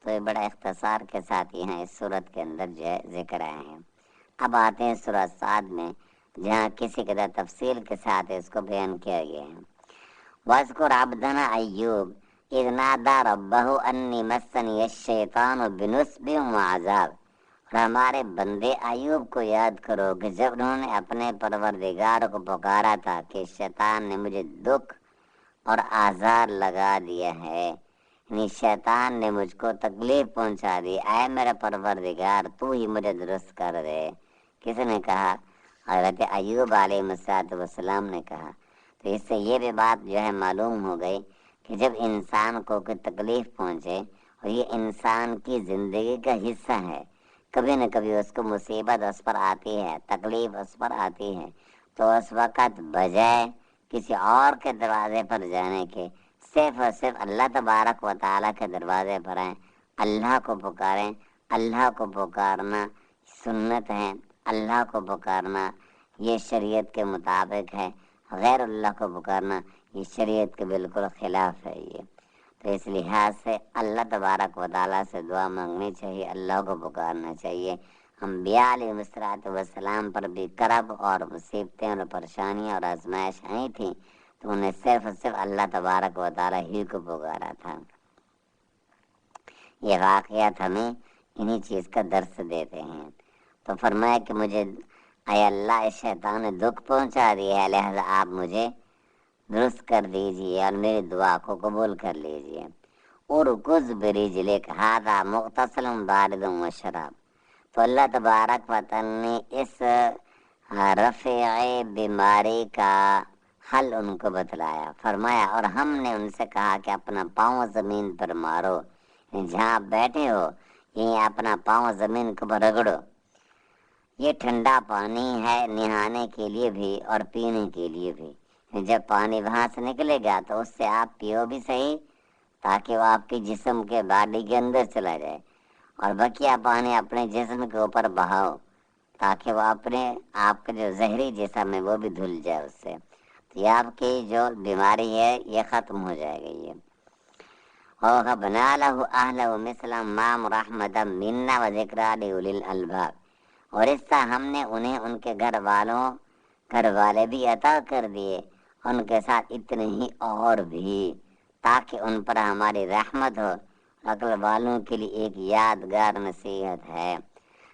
S1: تو یہ بڑا اختصار کے ساتھ یہاں اس صورت کے اندر جو ہے ذکر آئے ہیں. اب آتے ہیں سورہ صاد میں، جہاں کسی قدر تفصیل کے ساتھ اس کو بیان کیا گیا ہے. وَاذْكُرْ عَبْدَنَا أَيُّوبَ إِذْ نَادَىٰ رَبَّهُ أَنِّي مَسَّنِيَ الشَّيْطَانُ بِنُصْبٍ وَعَذَابٍ. اور ہمارے بندے ایوب کو یاد کرو کہ جب انہوں نے اپنے پروردگار کو پکارا تھا کہ شیطان نے مجھے دکھ اور آزار لگا دیا ہے، یعنی شیطان نے مجھ کو تکلیف پہنچا دی، اے میرا پروردگار تو ہی مجھے درست کر دے. کس نے کہا؟ حضرت ایوب علیہ السلام نے کہا. تو اس سے یہ بھی بات جو ہے معلوم ہو گئی کہ جب انسان کو کوئی تکلیف پہنچے، اور یہ انسان کی زندگی کا حصہ ہے، کبھی نہ کبھی اس کو مصیبت اس پر آتی ہے، تکلیف اس پر آتی ہے، تو اس وقت بجائے کسی اور کے دروازے پر جانے کے صرف اور صرف اللہ تبارک و تعالیٰ کے دروازے پر آئیں، اللہ کو پکاریں. اللہ کو پکارنا سنت ہے، اللہ کو پکارنا یہ شریعت کے مطابق ہے، غیر اللہ کو پکارنا یہ شریعت کے بالکل خلاف ہے. یہ تو اس لحاظ سے اللہ تبارک و تعالیٰ سے دعا مانگنی چاہیے، اللہ کو پکارنا چاہیے. انبیاء علیہ السلام پر بھی کرب اور مصیبتیں اور پریشانیاں اور آزمائش آئی تھیں، تو انہیں صرف اللہ تبارک و تعالیٰ ہی کو پکارا تھا. یہ واقعات ہمیں انہی چیز کا درس دیتے ہیں. تو فرمایا کہ مجھے اے اللہ اس شیطان نے دکھ پہنچا دیا ہے، لہذا آپ مجھے درست کر دیجیے اور میری دعا کو قبول کر لیجیے. اور کچھ برجلک ھذا مغتسل بارد وشراب. تو اللہ تبارک و تعالی نے اس رفع بیماری کا حل ان کو بتلایا. فرمایا اور ہم نے ان سے کہا کہ اپنا پاؤں زمین پر مارو، جہاں آپ بیٹھے ہو یہیں اپنا پاؤں زمین پر رگڑو. یہ ٹھنڈا پانی ہے نہانے کے لیے بھی اور پینے کے لیے بھی. جب پانی وہاں سے نکلے گا تو اس سے آپ پیو بھی صحیح، تاکہ وہ آپ کے جسم کے باڈی کے اندر چلا جائے، اور بقیہ پانی اپنے جسم کے اوپر بہاؤ تاکہ وہ اپنے آپ کا جو زہری جسم ہے وہ بھی دھل جائے اس سے. تو یہ آپ کی جو بیماری ہے یہ ختم ہو جائے گی. یہ وَوَهَبْنَا لَهُ أَهْلَهُ مِثْلَ مَعَهُمْ رَحْمَةً مِنَّا وَذِكْرَىٰ لِأُولِي الْأَلْبَابِ. اور اس طرح ہم نے انہیں ان کے گھر والے بھی عطا کر دیے، ان کے ساتھ اتنے ہی اور بھی، تاکہ ان پر ہماری رحمت ہو. عقل والوں کے لیے ایک یادگار نصیحت ہے.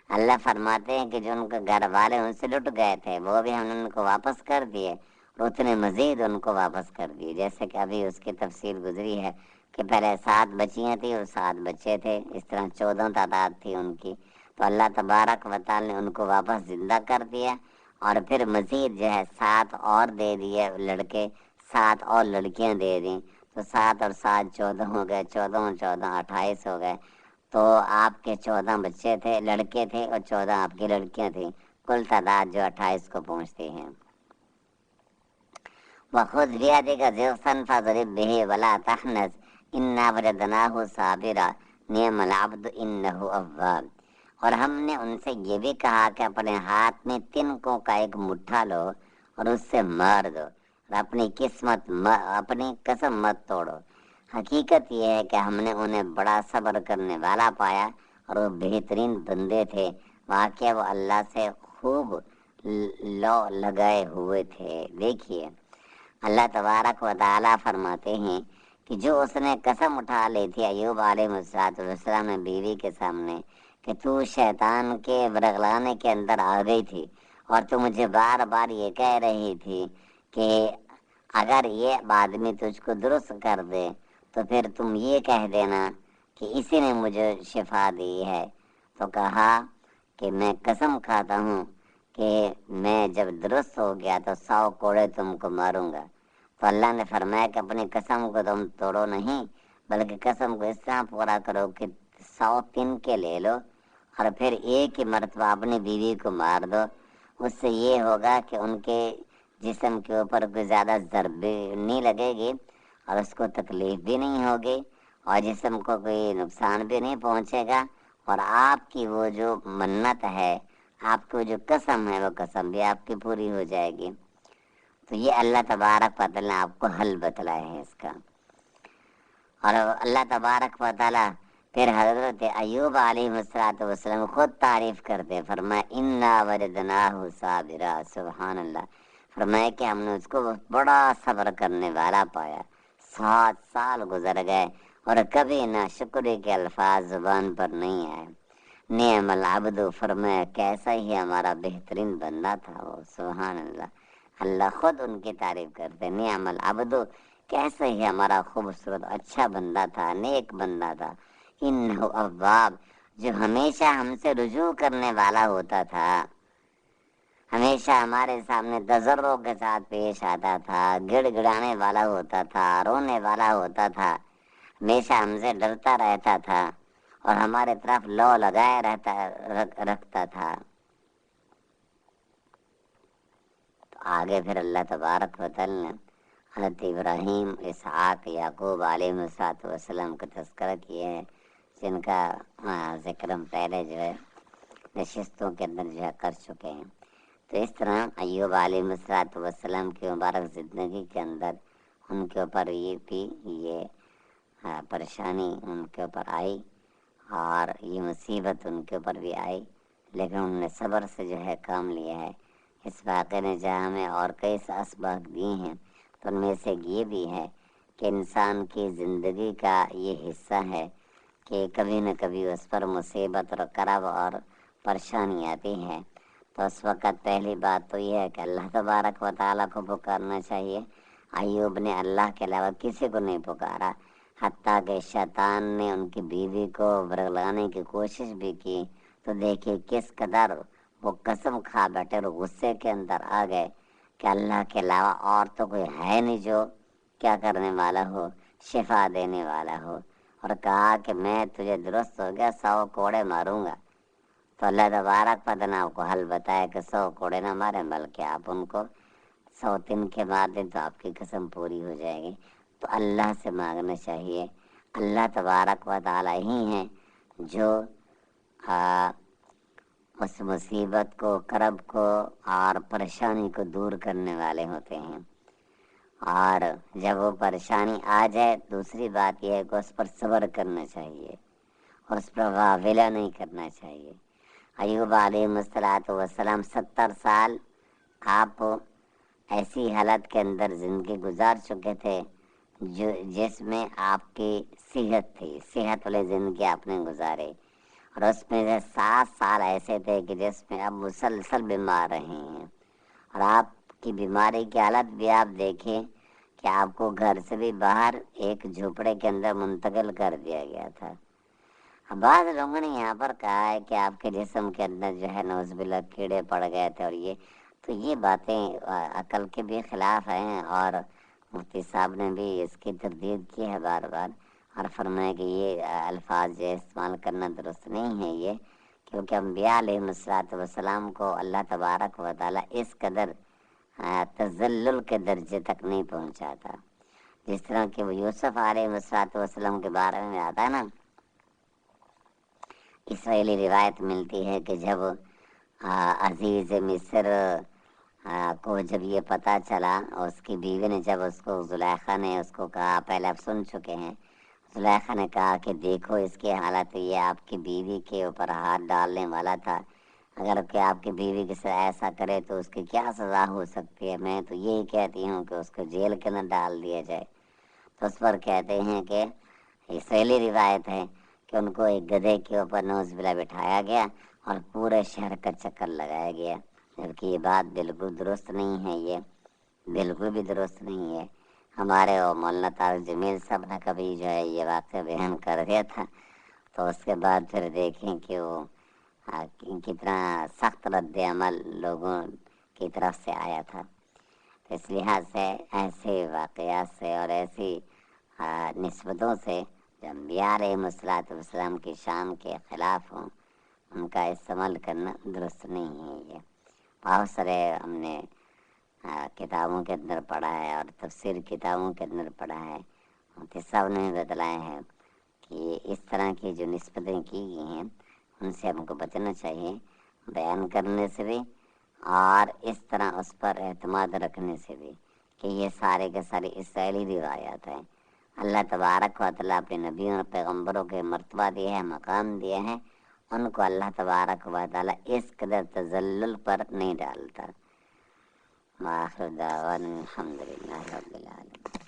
S1: اللہ فرماتے ہیں کہ جو ان کے گھر والے ان سے لٹ گئے تھے وہ بھی ہم نے ان کو واپس کر دیے، اور اتنے مزید ان کو واپس کر دیے. جیسے کہ ابھی اس کی تفصیل گزری ہے کہ پہلے 7 بچیاں تھیں اور 7 بچے تھے، اس طرح 14 تعداد تھی ان کی. تو اللہ تبارک و تعالی نے ان کو واپس زندہ کر دیا، اور پھر مزید جو ہے 7 اور دے دیے لڑکے، 7 اور لڑکیاں دے دیں. تو 7 اور 7 14 ہو گئے، 14 اور 14 28 ہو گئے. تو آپ کے 14 بچے تھے، لڑکے تھے، اور 14 آپ کی لڑکیاں تھیں. کل تعداد جو 28 کو پہنچتی ہیں. وَخُذْ بِيَدِكَ ضِغْثًا فَاضْرِب بِهِ وَلَا تَحْنَثْ إِنَّا وَجَدْنَاهُ صَابِرًا نِعْمَ الْعَبْدُ إِنَّهُ أَوَّابٌ. اور ہم نے ان سے یہ بھی کہا کہ اپنے ہاتھ میں تنکوں کا ایک مٹھا لو اور اس سے مار دو، اور اپنی قسم مت توڑو. حقیقت یہ ہے کہ ہم نے انہیں بڑا صبر کرنے والا پایا، اور وہ بہترین بندے تھے. واقعہ وہ اللہ سے خوب لو لگائے ہوئے تھے. دیکھیے اللہ تبارک و تعالی فرماتے ہیں کہ جو اس نے قسم اٹھا لی تھی ایوب علیہ السلام نے بیوی کے سامنے کہ تو شیطان کے ورغلانے کے اندر آ گئی تھی اور تو مجھے بار بار یہ کہہ رہی تھی کہ اگر یہ آدمی تجھ کو درست کر دے تو پھر تم یہ کہہ دینا کہ اسی نے مجھے شفا دی ہے، تو کہا کہ میں قسم کھاتا ہوں کہ میں جب درست ہو گیا تو 100 کوڑے تم کو ماروں گا۔ تو اللہ نے فرمایا کہ اپنی قسم کو تم توڑو نہیں، بلکہ قسم کو اس طرح پورا کرو کہ 100 تن کے لے لو اور پھر ایک ہی مرتبہ اپنی بیوی کو مار دو۔ اس سے یہ ہوگا کہ ان کے جسم کے اوپر کوئی زیادہ ضرب نہیں لگے گی اور اس کو تکلیف بھی نہیں ہوگی اور جسم کو کوئی نقصان بھی نہیں پہنچے گا، اور آپ کی وہ جو منت ہے، آپ کی جو قسم ہے، وہ قسم بھی آپ کی پوری ہو جائے گی۔ تو یہ اللہ تبارک و تعالیٰ نے آپ کو حل بتلایا ہے اس کا۔ اور اللہ تبارک و تعالیٰ پھر حضرت ایوب علیہ السلام خود تعریف کرتے، فرمایا انا وجدناہ صابرا، سبحان اللہ، فرمایا کہ ہم نے اس کو بڑا صبر کرنے والا پایا۔ 7 سال گزر گئے اور کبھی نہ شکر کے الفاظ زبان پر نہیں آئے۔ نعم العبد، فرمایا کیسا ہی ہمارا بہترین بندہ تھا وہ، سبحان اللہ۔ اللہ خود ان کی تعریف کرتے، نعم العبد، کیسے ہی ہمارا خوبصورت اچھا بندہ تھا، نیک بندہ تھا، انہ اواب، جو ہمیشہ ہم سے رجوع کرنے والا ہوتا تھا، ہمیشہ ہمارے سامنے تضرع کے ساتھ پیش آتا تھا، گڑ گڑانے والا ہوتا تھا، رونے والا ہوتا تھا، ہمیشہ ہم سے ڈرتا رہتا تھا اور ہمارے طرف لو لگائے رکھتا تھا۔ تو آگے پھر اللہ تبارک و تعالی نے حضرت ابراہیم، اسحاق، یعقوب علیہ السلام کا تذکرہ کیے ہیں، جن کا ذکر ہم پہلے جو ہے نشستوں کے اندر جو ہے کر چکے ہیں۔ تو اس طرح ایوب علیہ السلام کی مبارک زندگی کے اندر ان کے اوپر یہ پریشانی ان کے اوپر آئی اور یہ مصیبت ان کے اوپر بھی آئی، لیکن انہوں نے صبر سے جو ہے کام لیا ہے۔ اس واقعے نے جہاں ہمیں اور کئی اسباق دیے ہیں، تو ان میں سے یہ بھی ہے کہ انسان کی زندگی کا یہ حصہ ہے کہ کبھی نہ کبھی اس پر مصیبت اور کرب اور پریشانی آتی ہے۔ تو اس وقت پہلی بات تو یہ ہے کہ اللہ تبارک و تعالیٰ کو پکارنا چاہیے۔ ایوب نے اللہ کے علاوہ کسی کو نہیں پکارا، حتیٰ کہ شیطان نے ان کی بیوی کو ورگلانے کی کوشش بھی کی، تو دیکھیے کس قدر وہ قسم کھا بیٹھے اور غصے کے اندر آ گئے کہ اللہ کے علاوہ اور تو کوئی ہے نہیں جو کیا کرنے والا ہو، شفا دینے والا ہو، اور کہا کہ میں تجھے درست ہو گیا 100 کوڑے ماروں گا۔ تو اللہ تبارک و تعالیٰ کو حل بتایا کہ 100 کوڑے نہ ماریں، بلکہ آپ ان کو 100 تن کے مار دیں تو آپ کی قسم پوری ہو جائے گی۔ تو اللہ سے مانگنا چاہیے، اللہ تبارک و تعالیٰ ہی ہیں جو اس مصیبت کو، کرب کو اور پریشانی کو دور کرنے والے ہوتے ہیں۔ اور جب وہ پریشانی آ جائے، دوسری بات یہ ہے کہ اس پر صبر کرنا چاہیے اور اس پر غافلہ نہیں کرنا چاہیے۔ ایوب علیہ السلام 70 سال آپ ایسی حالت کے اندر زندگی گزار چکے تھے جس میں آپ کی صحت تھی، صحت والی زندگی آپ نے گزارے، اور اس میں سے 7 سال ایسے تھے کہ جس میں آپ مسلسل بیمار رہے ہیں، اور آپ کی بیماری کی حالت بھی آپ دیکھیں کہ آپ کو گھر سے بھی باہر ایک جھوپڑے کے اندر منتقل کر دیا گیا تھا۔ بعض لوگوں نے یہاں پر کہا ہے کہ آپ کے جسم کے اندر جو ہے نعوذ باللہ کیڑے پڑ گئے تھے، اور یہ باتیں عقل کے بھی خلاف ہیں، اور مفتی صاحب نے بھی اس کی تردید کی ہے بار بار، اور فرمایا کہ یہ الفاظ جو استعمال کرنا درست نہیں ہے، یہ کیونکہ انبیاء علیہ السلام کو اللہ تبارک و تعالیٰ اس قدر تذلل کے درجے تک نہیں پہنچا تھا، جس طرح کہ وہ یوسف علیہ السلام کے بارے میں آتا ہے نا، اسرائیلی روایت ملتی ہے کہ جب عزیز مصر کو جب یہ پتہ چلا، اس کی بیوی نے جب اس کو، زلیخا نے اس کو کہا، پہلے آپ سن چکے ہیں، زلیخا نے کہا کہ دیکھو اس کی حالت، یہ آپ کی بیوی کے اوپر ہاتھ ڈالنے والا تھا، اگر کہ آپ کی بیوی کے ساتھ ایسا کرے تو اس کی کیا سزا ہو سکتی ہے، میں تو یہی کہتی ہوں کہ اس کو جیل کے اندر ڈال دیا جائے۔ تو تو اس پر کہتے ہیں کہ اسرائیلی روایت ہے کہ ان کو ایک گدھے کے اوپر نوز بلا بٹھایا گیا اور پورے شہر کا چکر لگایا گیا، جبکہ یہ بات بالکل درست نہیں ہے، یہ بالکل بھی درست نہیں ہے۔ ہمارے مولانا طارق جمیل صاحب نے کبھی جو ہے یہ واقعہ بیان کر دیا تھا، تو اس کے بعد پھر دیکھیں کہ وہ کتنا سخت رد عمل لوگوں کی طرف سے آیا تھا۔ اس لحاظ سے ایسے واقعات سے اور ایسی نسبتوں سے جو انبیاء علیہ السلام کی شان کے خلاف ہوں، ان کا استعمال کرنا درست نہیں ہے۔ یہ بہت سارے ہم نے کتابوں کے اندر پڑھا ہے اور تفسیر کتابوں کے اندر پڑھا ہے، صاحب نے بتلایا ہے کہ اس طرح کی جو نسبتیں کی گئی ہیں ان سے ہم کو بچنا چاہیے، بیان کرنے سے بھی اور اس طرح اس پر اعتماد رکھنے سے بھی کہ یہ سارے کے سارے اسرائیلی روایات ہیں۔ اللہ تبارک و تعالیٰ اپنے نبیوں اور پیغمبروں کے مرتبہ دیا ہے، مقام دیا ہے، ان کو اللہ تبارک و تعالیٰ اس قدر تذلل پر نہیں ڈالتا۔ وآخر دعوانا الحمدللہ رب العالمین۔